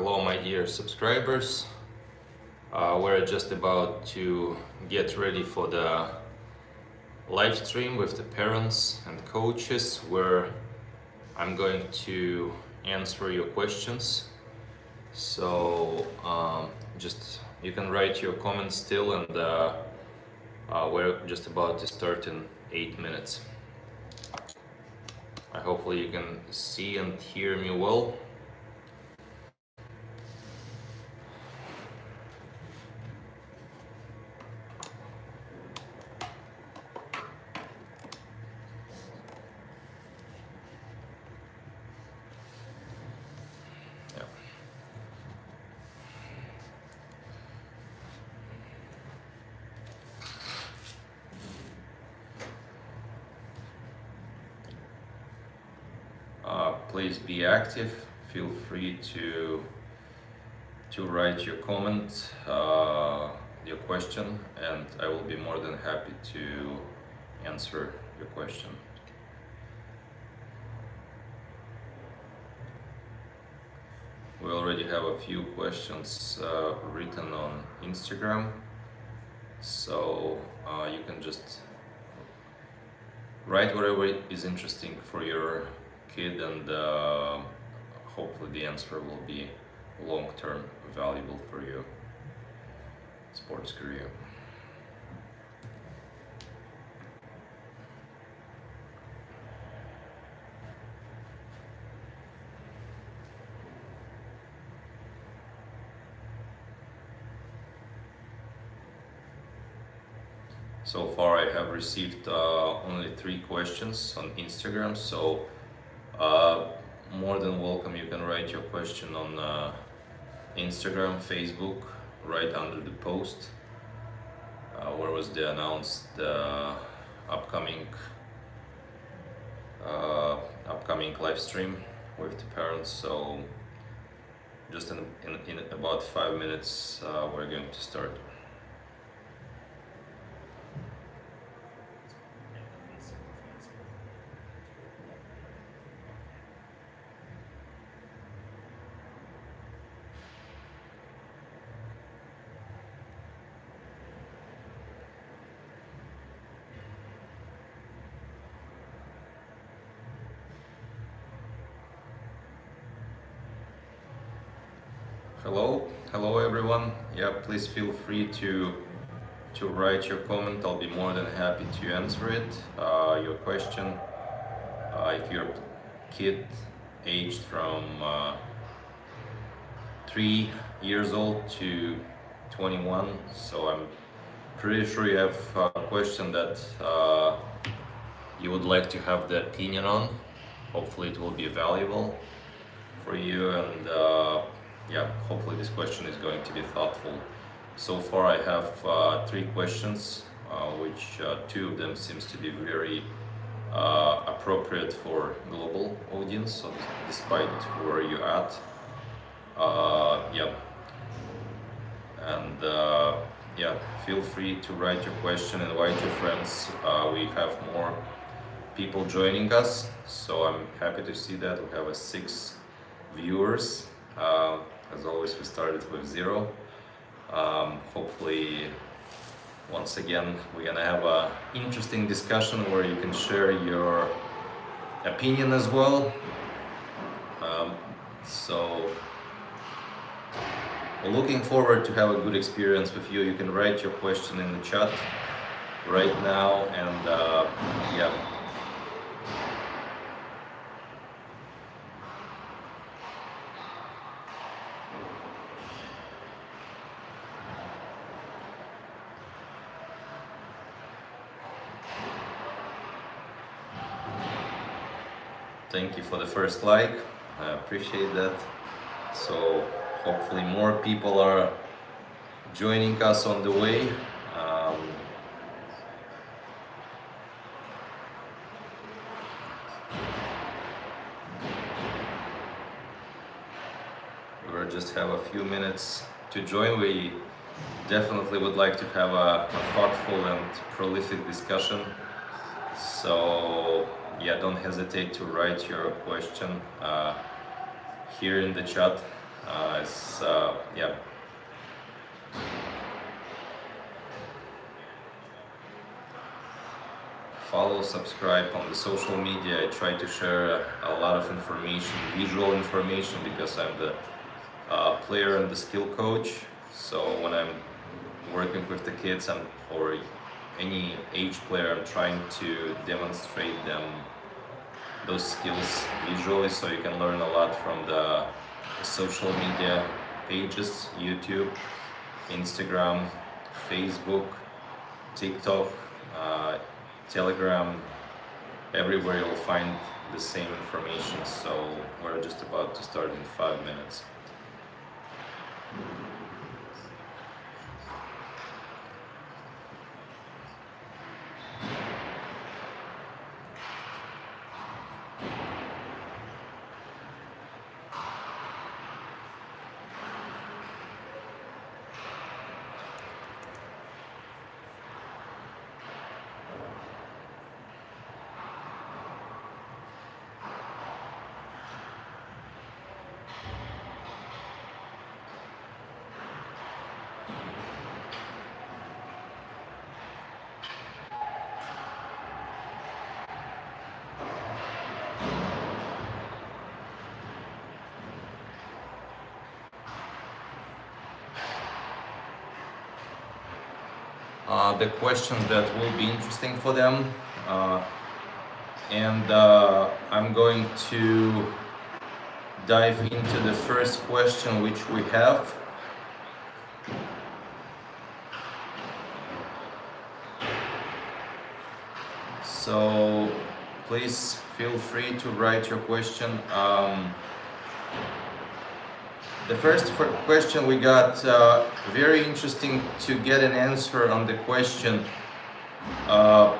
Hello my dear subscribers. We're just about to get ready for the live stream with the parents and coaches where I'm going to answer your questions. So just you can write your comments still, and we're just about to start in 8 minutes. Hopefully you can see and hear me well. Please be active. Feel free to write your comment, your question, and I will be more than happy to answer your question. We already have a few questions written on Instagram, so you can just write whatever is interesting for your kid, and hopefully the answer will be long-term valuable for your sports career. So far I have received only 3 questions on Instagram, so more than welcome. You can write your question on Instagram, Facebook, right under the post where was the announced upcoming live stream with the parents. So just in about 5 minutes we're going to start. Hello everyone. Yeah, please feel free to write your comment. I'll be more than happy to answer it. Your question, if your kid aged from 3 years old to 21, so I'm pretty sure you have a question that you would like to have the opinion on. Hopefully it will be valuable for you, and yeah, hopefully this question is going to be thoughtful. So far I have 3 questions, which 2 of them seems to be very appropriate for global audience, so despite where you're at. Yeah, and yeah, feel free to write your question, invite your friends. We have more people joining us, so I'm happy to see that we have 6 viewers. As always, we started with 0. Hopefully, once again, we're gonna have an interesting discussion where you can share your opinion as well. So, we're looking forward to have a good experience with you. You can write your question in the chat right now, and yeah. Thank you for the first like, I appreciate that. So hopefully more people are joining us on the way. We'll just have a few minutes to join. We definitely would like to have a thoughtful and prolific discussion. So yeah, don't hesitate to write your question here in the chat. Yeah. Follow, subscribe on the social media. I try to share a lot of information, visual information, because I'm the player and the skill coach. So when I'm working with the kids or any age player, I'm trying to demonstrate them those skills visually, so you can learn a lot from the social media pages: YouTube, Instagram, Facebook, TikTok, uh, Telegram. Everywhere you'll find the same information. So we're just about to start in 5 minutes. The questions that will be interesting for them, and I'm going to dive into the first question which we have. So please feel free to write your question. The first question we got, very interesting to get an answer on the question on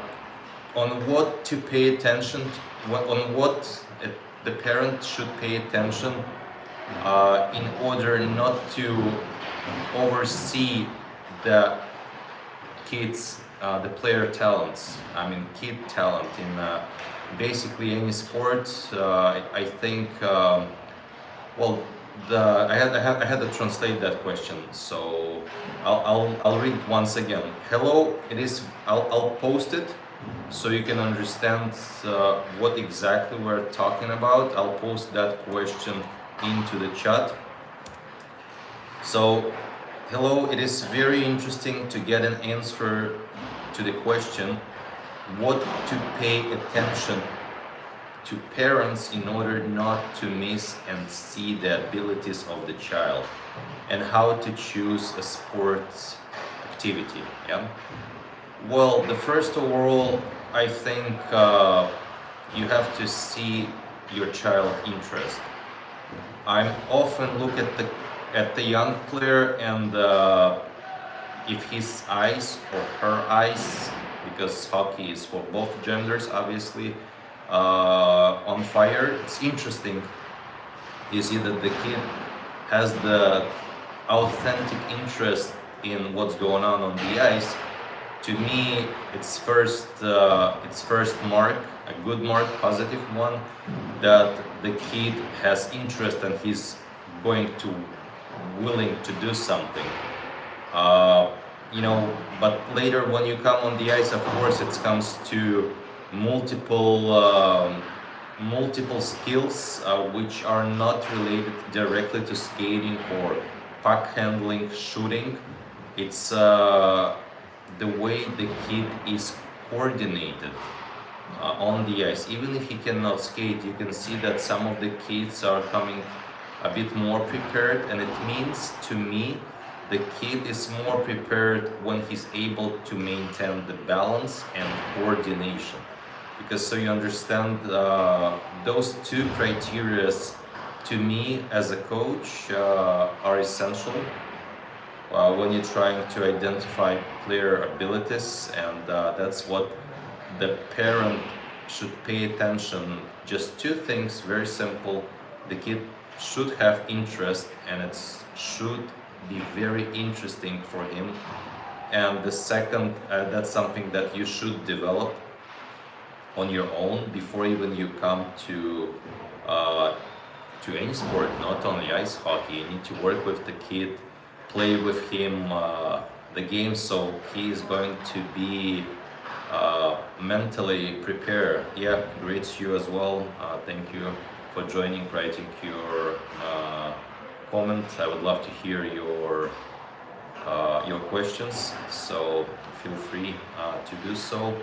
what to pay attention to, on what the parent should pay attention in order not to oversee the kids, the player talents. I mean, kid talent in basically any sport. I think. Well, I had to translate that question, so I'll read it once again. Hello, it is. I'll post it so you can understand what exactly we're talking about. I'll post that question into the chat. So, hello, it is very interesting to get an answer to the question what to pay attention to parents in order not to miss and see the abilities of the child, and how to choose a sports activity. Yeah. Well, the first of all, I think you have to see your child interest. I often look at the young player, and if his eyes or her eyes, because hockey is for both genders, obviously, on fire, it's interesting. You see that the kid has the authentic interest in what's going on the ice. To me, it's first mark, a good mark, positive one, that the kid has interest and he's going to willing to do something. But later when you come on the ice, of course, it comes to multiple skills which are not related directly to skating or puck handling, shooting. It's the way the kid is coordinated on the ice. Even if he cannot skate, you can see that some of the kids are coming a bit more prepared, and it means to me the kid is more prepared when he's able to maintain the balance and coordination. Because so you understand, those two criteria to me as a coach are essential when you're trying to identify player abilities, and that's what the parent should pay attention. Just two things, very simple. The kid should have interest, and it should be very interesting for him. And the second, that's something that you should develop on your own before even you come to to any sport, not only ice hockey. You need to work with the kid, play with him the game, so he is going to be mentally prepared. Yeah, great to you as well. Thank you for joining, writing your comment. I would love to hear your questions, so feel free to do so.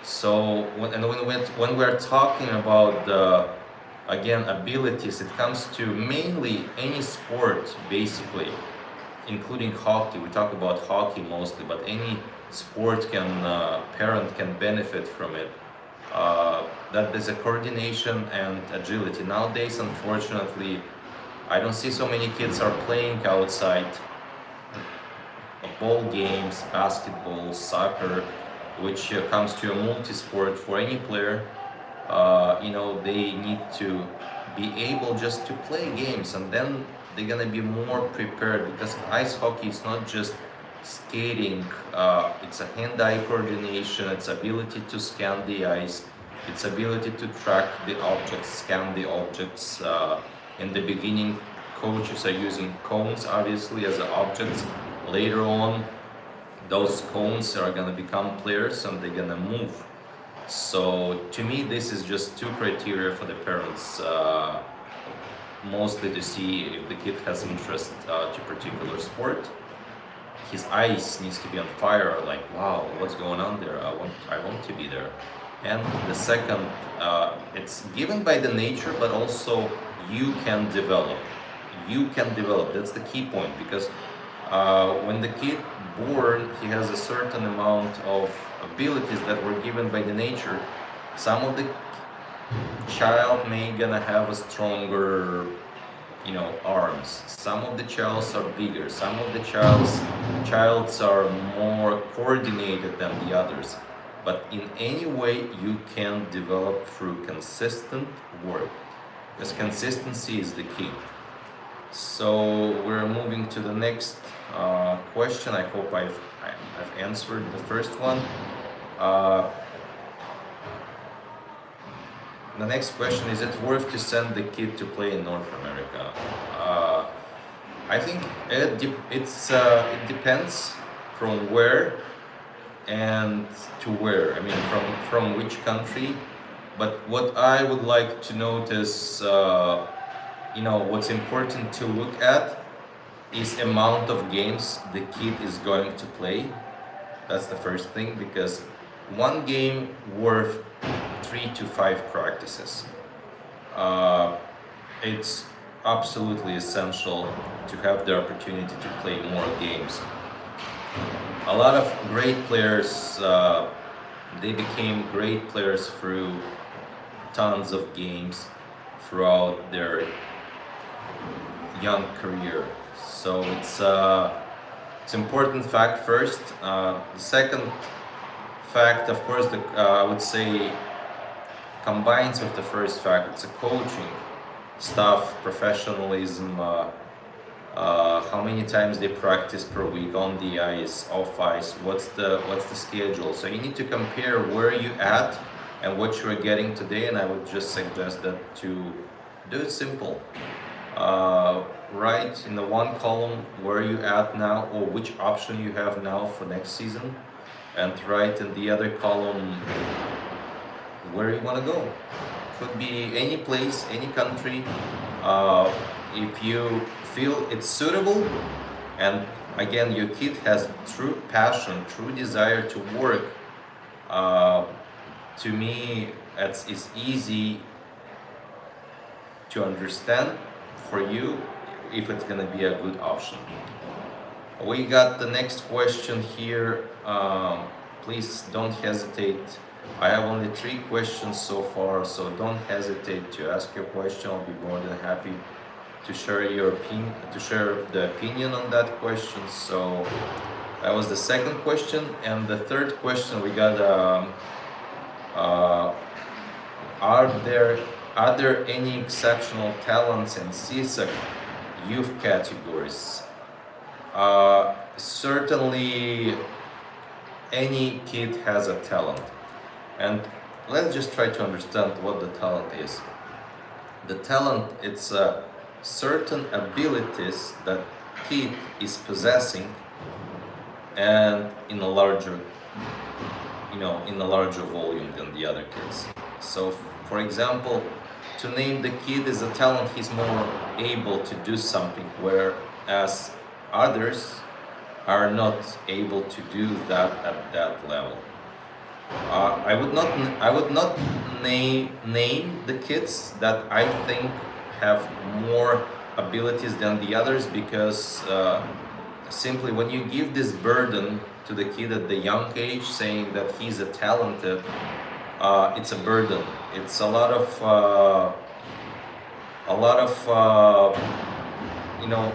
So when we're talking about again abilities, it comes to mainly any sport basically, including hockey. We talk about hockey mostly, but any sport can parent can benefit from it. That there's a coordination and agility. Nowadays, unfortunately, I don't see so many kids are playing outside ball games, basketball, soccer, which comes to a multi-sport for any player. They need to be able just to play games, and then they're gonna be more prepared, because ice hockey is not just skating, it's a hand-eye coordination, it's ability to scan the ice, its ability to track the objects, scan the objects. In the beginning, coaches are using cones obviously as objects. Later on, those cones are gonna become players and they're gonna move. So to me, this is just two criteria for the parents, mostly to see if the kid has interest to particular sport. His eyes needs to be on fire, like wow, what's going on there? I want to be there. And the second, it's given by the nature, but also you can develop. You can develop. That's the key point, because when the kid born, he has a certain amount of abilities that were given by the nature. Some of the child may gonna have a stronger, arms. Some of the childs are bigger. Some of the childs are more coordinated than the others. But in any way, you can develop through consistent work, because consistency is the key. So we're moving to the next question. I hope I've answered the first one. The next question: is it worth to send the kid to play in North America? I think it depends from where and to where. I mean, from which country. But what I would like to notice, what's important to look at is amount of games the kid is going to play. That's the first thing, because one game worth 3 to 5 practices. It's absolutely essential to have the opportunity to play more games. A lot of great players, they became great players through tons of games throughout their young career. So it's important fact first. The second fact, of course, I would say combines with the first fact. It's a coaching stuff, professionalism, how many times they practice per week on the ice, off ice, what's the schedule. So you need to compare where you at and what you are getting today, and I would just suggest that to do it simple. Write in the one column where you at now, or which option you have now for next season, and write in the other column where you want to go. Could be any place, any country. If you feel it's suitable, and again your kid has true passion, true desire to work, to me it's easy to understand for you if it's gonna be a good option. We got the next question here. Please don't hesitate. I have only 3 questions so far, so don't hesitate to ask your question. I'll be more than happy to share the opinion on that question. So that was the second question, and the third question we got: are there any exceptional talents in CSAC youth categories? Certainly, any kid has a talent, and let's just try to understand what the talent is. The talent, it's certain abilities that kid is possessing, and in a larger, in a larger volume than the other kids. So, for example, to name the kid as a talent, he's more able to do something, whereas others are not able to do that at that level. I would not name the kids that I think have more abilities than the others, because simply when you give this burden to the kid at the young age, saying that he's a talented, it's a burden. It's a lot of you know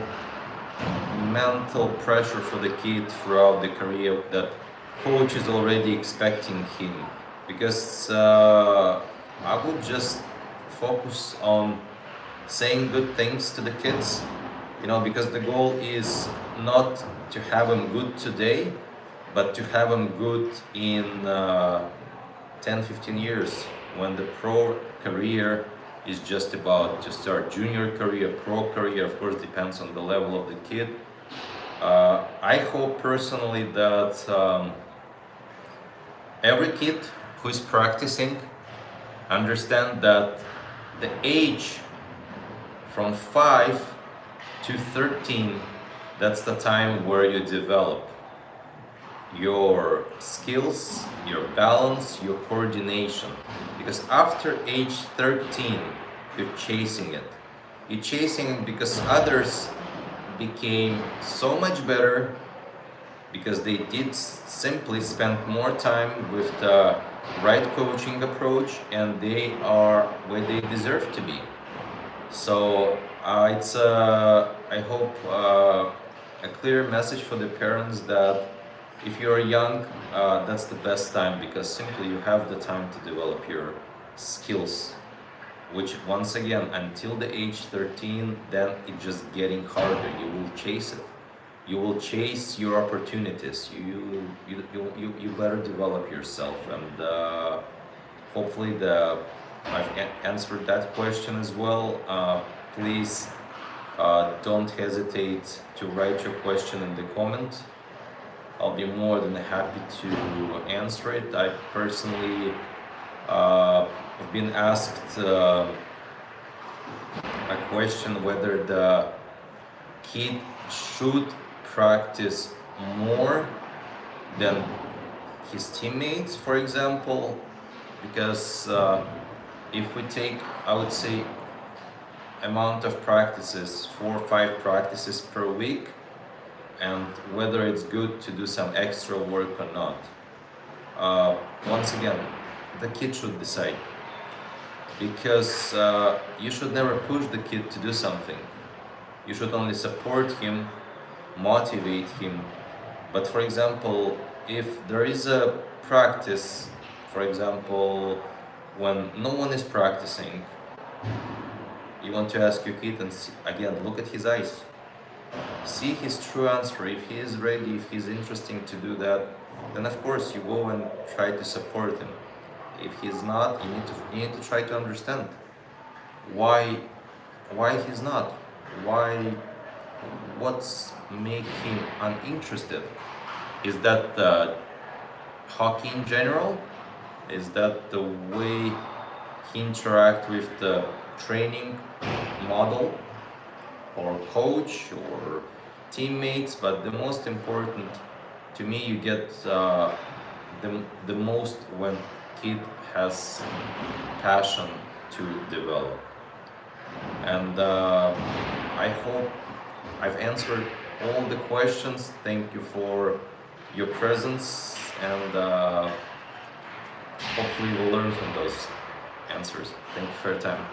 mental pressure for the kid throughout the career that coach is already expecting him, because I would just focus on saying good things to the kids, because the goal is not to have them good today, but to have them good in 10-15 years, when the pro career is just about to start. Junior career, pro career, of course, depends on the level of the kid. I hope personally that every kid who is practicing understand that the age from 5 to 13, that's the time where you develop your skills, your balance, your coordination. Because after age 13, you're chasing it. You're chasing it because others became so much better, because they did simply spend more time with the right coaching approach, and they are where they deserve to be. So it's I hope a clear message for the parents that if you're young, that's the best time, because simply you have the time to develop your skills, which once again, until the age 13, then it's just getting harder. You will chase it. You will chase your opportunities. You better develop yourself, and hopefully I've answered that question as well. Please don't hesitate to write your question in the comment. I'll be more than happy to answer it. I personally have been asked a question whether the kid should practice more than his teammates, for example, because if we take, I would say, amount of practices, 4 or 5 practices per week, and whether it's good to do some extra work or not. Once again, the kid should decide, because you should never push the kid to do something. You should only support him, motivate him. But for example, if there is a practice, for example, when no one is practicing, you want to ask your kid, and again, look at his eyes. See his true answer. If he is ready, if he's interested to do that, then of course you go and try to support him. If he's not, you need to try to understand why he's not. What's make him uninterested? Is that hockey in general? Is that the way he interact with the training model, or coach, or teammates? But the most important to me, you get the most when kid has passion to develop. And I hope I've answered all the questions. Thank you for your presence, and hopefully we'll learn from those answers. Thank you for your time.